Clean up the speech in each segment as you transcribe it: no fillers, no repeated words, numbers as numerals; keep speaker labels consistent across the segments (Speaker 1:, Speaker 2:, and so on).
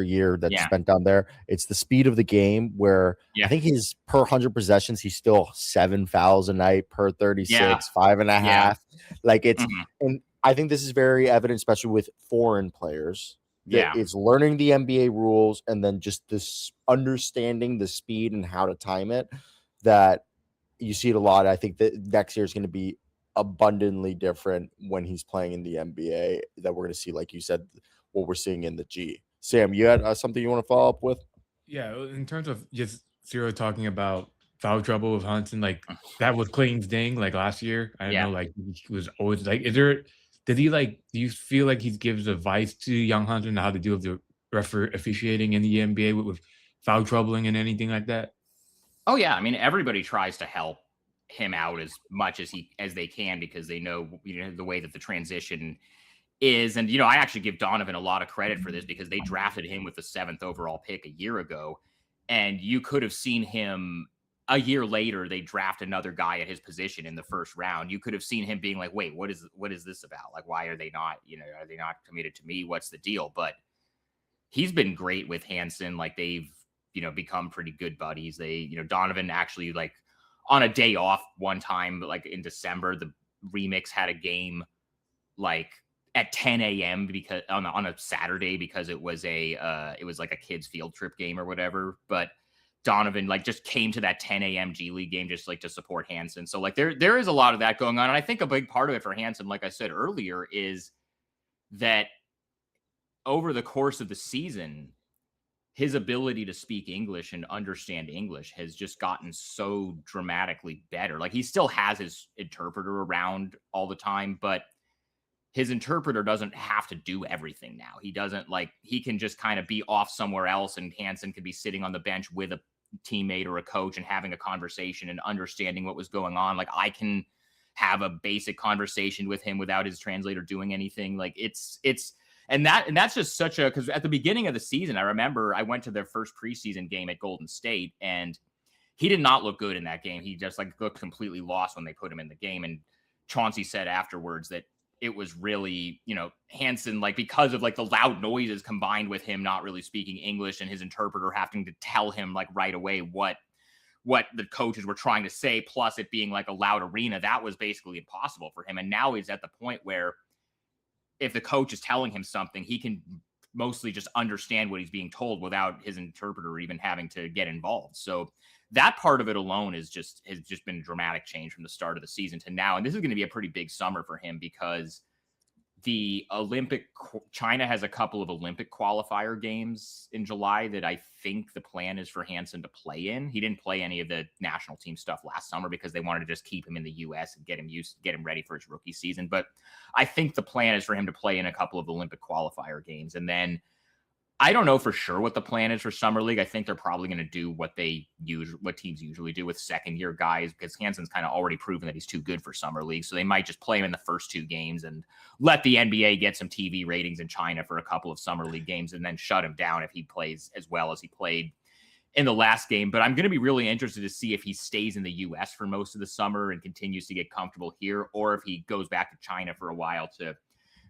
Speaker 1: year that's
Speaker 2: Yeah.
Speaker 1: spent down there. It's the speed of the game where I
Speaker 2: Yeah.
Speaker 1: think he's per 100 possessions, he's still 7 fouls a night per 36,
Speaker 2: Yeah.
Speaker 1: 5.5.
Speaker 2: Yeah.
Speaker 1: Like it's,
Speaker 2: Mhm.
Speaker 1: and I think this is very evident, especially with foreign players, that
Speaker 2: Yeah.
Speaker 1: it's learning the NBA rules and then just this understanding the speed and how to time it, that you see it a lot. I think that next year is going to be abundantly different when he's playing in the NBA, that we're going to see, like you said, what we're seeing in the G. Sam, you had something you want to follow up with?
Speaker 3: Yeah, in terms of just Cyro talking about foul trouble with Hansen, like that was Clayton's thing, like last year. I don't know, like he was always like, do you feel like he gives advice to young Hansen on how to deal with the referee officiating in the NBA with foul troubling and anything like that?
Speaker 2: Oh yeah, I mean everybody tries to help him out as much as they can because they know, the way that the transition is. And I actually give Donovan a lot of credit for this because they drafted him with the 7th overall pick a year ago, and you could have seen him a year later. They draft another guy at his position in the first round. You could have seen him being like, wait, what is this about? Like, why are they not committed to me? What's the deal? But he's been great with Hansen. Like they've become pretty good buddies. They Donovan actually, like, on a day off one time, like in December, the Remix had a game like at 10 a.m. because on a Saturday, because it was like a kids field trip game or whatever. But Donovan like just came to that 10 a.m. G League game just like to support Hansen. So like there is a lot of that going on. And I think a big part of it for Hansen, like I said earlier, is that over the course of the season, his ability to speak English and understand English has just gotten so dramatically better. Like he still has his interpreter around all the time, but his interpreter doesn't have to do everything now. He can just kind of be off somewhere else, and Hansen could be sitting on the bench with a teammate or a coach and having a conversation and understanding what was going on. Like I can have a basic conversation with him without his translator doing anything. Like and that's just because at the beginning of the season, I remember I went to their first preseason game at Golden State, and he did not look good in that game. He just like looked completely lost when they put him in the game. And Chauncey said afterwards that it was really, Hansen, like because of like the loud noises combined with him not really speaking English and his interpreter having to tell him like right away what the coaches were trying to say, plus it being like a loud arena, that was basically impossible for him. And now he's at the point where if the coach is telling him something, he can mostly just understand what he's being told without his interpreter even having to get involved. So that part of it alone has just been a dramatic change from the start of the season to now. And this is going to be a pretty big summer for him because China has a couple of Olympic qualifier games in July that I think the plan is for Hansen to play in. He didn't play any of the national team stuff last summer because they wanted to just keep him in the US and get him ready for his rookie season. But I think the plan is for him to play in a couple of Olympic qualifier games. And then I don't know for sure what the plan is for Summer League. I think they're probably going to do what teams usually do with second-year guys, because Hansen's kind of already proven that he's too good for Summer League. So they might just play him in the first 2 games and let the NBA get some TV ratings in China for a couple of Summer League games and then shut him down if he plays as well as he played in the last game. But I'm going to be really interested to see if he stays in the U.S. for most of the summer and continues to get comfortable here, or if he goes back to China for a while to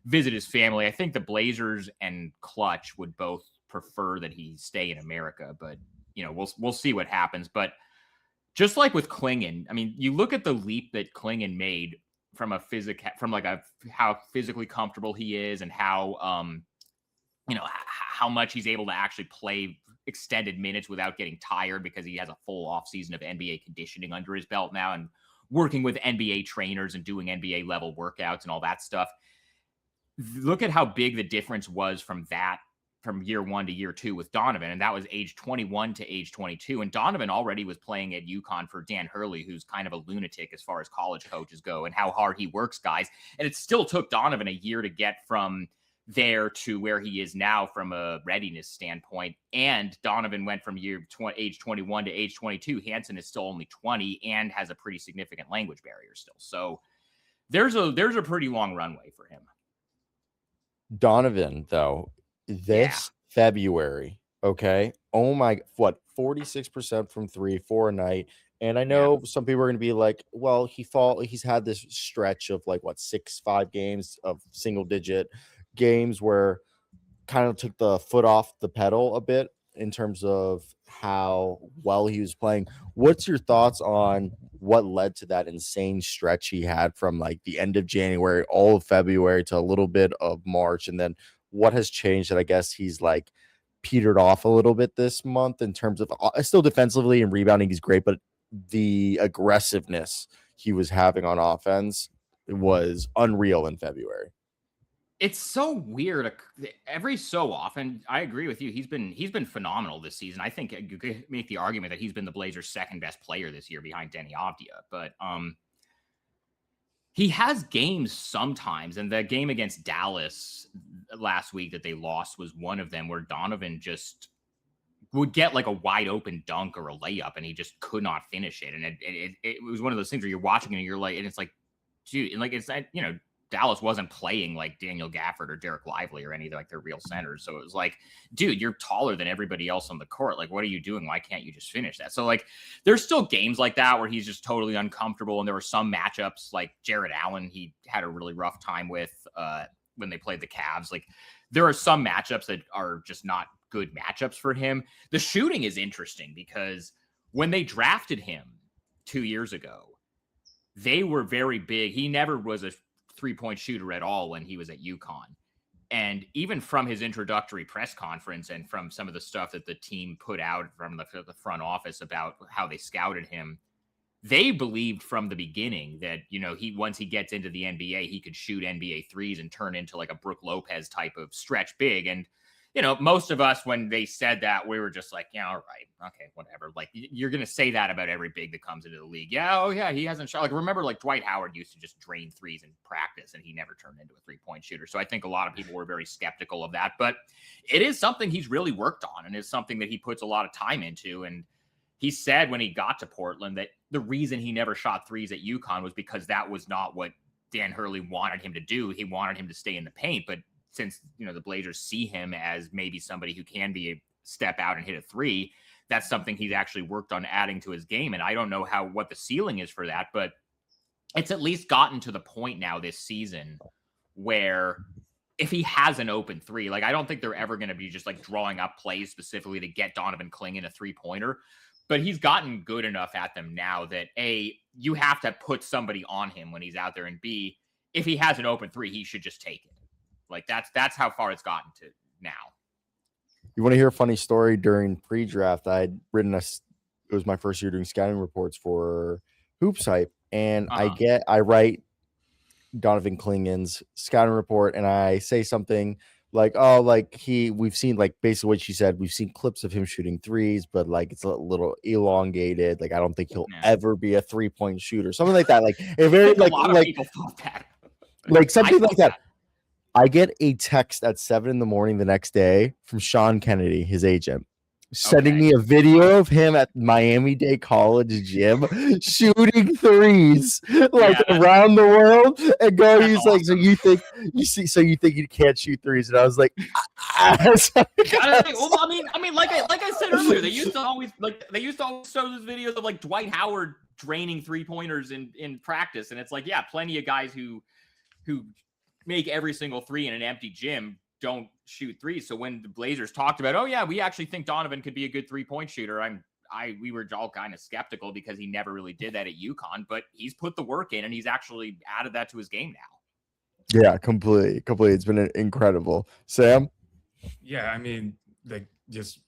Speaker 2: visit his family. I think the Blazers and Clutch would both prefer that he stay in America, but we'll see what happens. But just like with Clingan, I mean, you look at the leap that Clingan made from how physically comfortable he is and how much he's able to actually play extended minutes without getting tired, because he has a full off season of NBA conditioning under his belt now and working with NBA trainers and doing NBA level workouts and all that stuff. Look at how big the difference was from year 1 to year 2 with Donovan. And that was age 21 to age 22. And Donovan already was playing at UConn for Dan Hurley, who's kind of a lunatic as far as college coaches go and how hard he works guys. And it still took Donovan a year to get from there to where he is now from a readiness standpoint. And Donovan went from age 21 to age 22. Hansen is still only 20 and has a pretty significant language barrier still. So there's a pretty long runway for him.
Speaker 1: Donovan, though, this February, okay? Oh my, 46% from 3, 4 a night. And I know some people are going to be like, well, he's had this stretch of 5 games of single digit games where kind of took the foot off the pedal a bit in terms of how well he was playing. What's your thoughts on what led to that insane stretch he had from like the end of January, all of February to a little bit of March? And then what has changed that I guess he's like petered off a little bit this month in terms of still defensively and rebounding, he's great, but the aggressiveness he was having on offense was unreal in February.
Speaker 2: It's so weird. Every so often, I agree with you. He's been phenomenal this season. I think you could make the argument that he's been the Blazers' second best player this year behind Denny Avdia. But he has games sometimes, and the game against Dallas last week that they lost was one of them, where Donovan just would get like a wide open dunk or a layup, and he just could not finish it. And it was one of those things where you're watching it and you're like, and it's like, dude, and like it's Dallas wasn't playing like Daniel Gafford or Derek Lively or any of like their real centers. So it was like, dude, you're taller than everybody else on the court. Like, what are you doing? Why can't you just finish that? So like, there's still games like that where he's just totally uncomfortable. And there were some matchups like Jared Allen, he had a really rough time with when they played the Cavs. Like there are some matchups that are just not good matchups for him. The shooting is interesting because when they drafted him 2 years ago, they were very big. He never was a three-point shooter at all when he was at UConn. And even from his introductory press conference and from some of the stuff that the team put out from the front office about how they scouted him, they believed from the beginning that, once he gets into the NBA, he could shoot NBA threes and turn into like a Brook Lopez type of stretch big. And most of us, when they said that, we were just like, yeah, all right, okay, whatever. Like, you're going to say that about every big that comes into the league. Yeah, oh yeah, he hasn't shot. Like, remember, like Dwight Howard used to just drain threes in practice, and he never turned into a three-point shooter. So I think a lot of people were very skeptical of that. But it is something he's really worked on, and it's something that he puts a lot of time into. And he said when he got to Portland that the reason he never shot threes at UConn was because that was not what Dan Hurley wanted him to do. He wanted him to stay in the paint, but since the Blazers see him as maybe somebody who can be a step out and hit a three, that's something he's actually worked on adding to his game. And I don't know what the ceiling is for that, but it's at least gotten to the point now this season where if he has an open three, like I don't think they're ever going to be just like drawing up plays specifically to get Donovan Clingan a 3-pointer, but he's gotten good enough at them now that A, you have to put somebody on him when he's out there, and B, if he has an open three, he should just take it. Like that's how far it's gotten to now.
Speaker 1: You want to hear a funny story? During pre-draft, I'd written it was my first year doing scouting reports for HoopsHype, and I write Donovan Clingan's scouting report, and I say something like, oh, like we've seen, like basically what she said, we've seen clips of him shooting threes, but like it's a little elongated. Like I don't think he'll ever be a 3-point shooter, something like that. Like a very like
Speaker 2: a lot of people thought that.
Speaker 1: Like something like that. I get a text at 7 a.m. the next day from Sean Kennedy, his agent, sending me a video of him at Miami-Dade College gym shooting threes around the world and going. He's awesome. Like, so you think you can't shoot threes? And I was like,
Speaker 2: well, I mean, like I said earlier, they used to always show those videos of like Dwight Howard draining 3-pointers in practice, and it's like, yeah, plenty of guys who make every single three in an empty gym don't shoot threes. So when the Blazers talked about, oh yeah, we actually think Donovan could be a good 3-point shooter, we were all kind of skeptical because he never really did that at UConn, but he's put the work in and he's actually added that to his game now.
Speaker 1: Yeah, completely. It's been incredible. Sam?
Speaker 3: Yeah, I mean, like just